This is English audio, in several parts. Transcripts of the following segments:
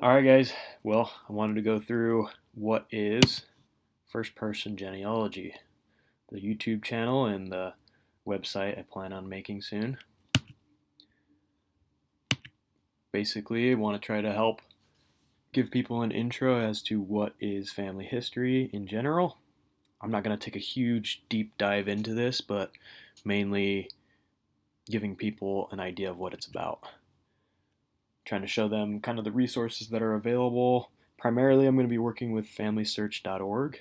Alright guys, well, I wanted to go through what is first person genealogy, the YouTube channel and the website I plan on making soon. Basically, I want to try to help give people an intro as to what is family history in general. I'm not going to take a huge deep dive into this, but mainly giving people an idea of what it's about. Trying to show them kind of the resources that are available. Primarily, I'm going to be working with FamilySearch.org.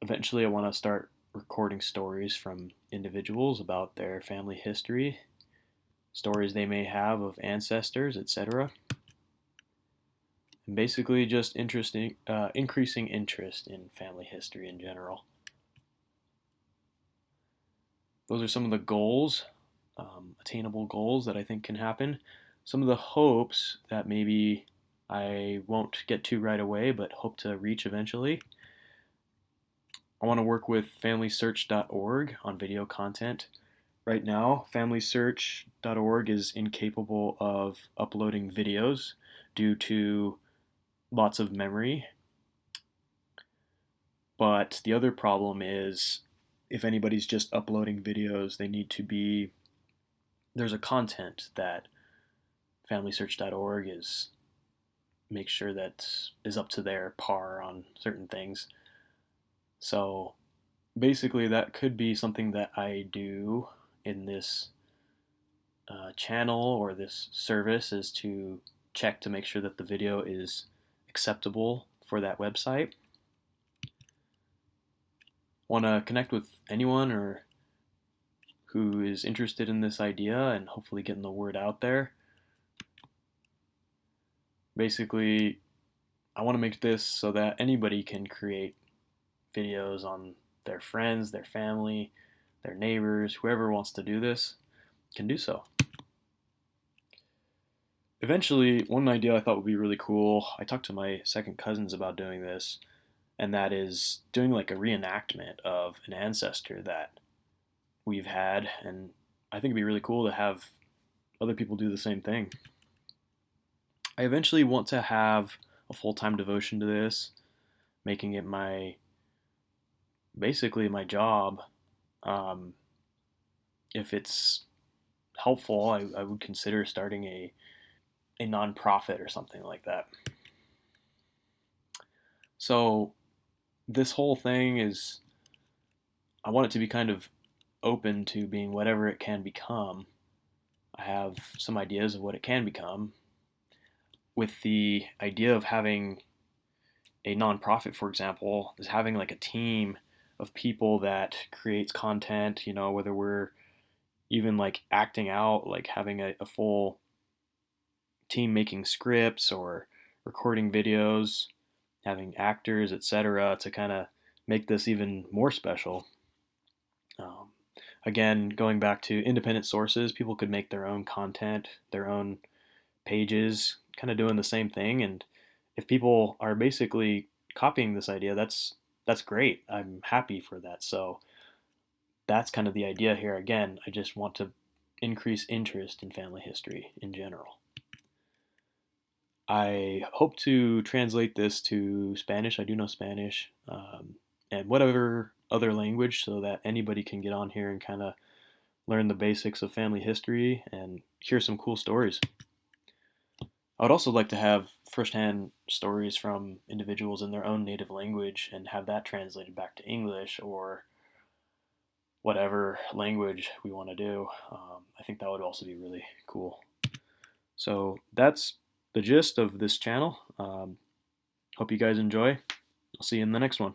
Eventually, I want to start recording stories from individuals about their family history, stories they may have of ancestors, etc. And basically just increasing interest in family history in general. Those are some of the goals, attainable goals that I think can happen. Some of the hopes that maybe I won't get to right away, but hope to reach eventually. I want to work with FamilySearch.org on video content. Right now, FamilySearch.org is incapable of uploading videos due to lots of memory. But the other problem is if anybody's just uploading videos, there's a content that FamilySearch.org makes sure that is up to their par on certain things. So basically, that could be something that I do in this channel or this service, is to check to make sure that the video is acceptable for that website. Want to connect with anyone or who is interested in this idea and hopefully getting the word out there. Basically, I want to make this so that anybody can create videos on their friends, their family, their neighbors, whoever wants to do this can do so. Eventually, one idea I thought would be really cool, I talked to my second cousins about doing this, and that is doing like a reenactment of an ancestor that we've had, and I think it'd be really cool to have other people do the same thing. I eventually want to have a full-time devotion to this, making it basically my job. Um, if it's helpful, I would consider starting a nonprofit or something like that. So this whole thing is, I want it to be kind of open to being whatever it can become. I have some ideas of what it can become, with the idea of having a nonprofit, for example, is having like a team of people that creates content, whether we're even like acting out, like having a full team making scripts or recording videos, having actors, etc., to kind of make this even more special. Um, Again, going back to independent sources, people could make their own content, their own pages, kind of doing the same thing. And if people are basically copying this idea, that's great. I'm happy for that. So that's kind of the idea here. Again, I just want to increase interest in family history in general. I hope to translate this to Spanish. I do know Spanish, and whatever other language, so that anybody can get on here and kind of learn the basics of family history and hear some cool stories. I would also like to have firsthand stories from individuals in their own native language and have that translated back to English or whatever language we want to do. I think that would also be really cool. So that's the gist of this channel. Hope you guys enjoy. I'll see you in the next one.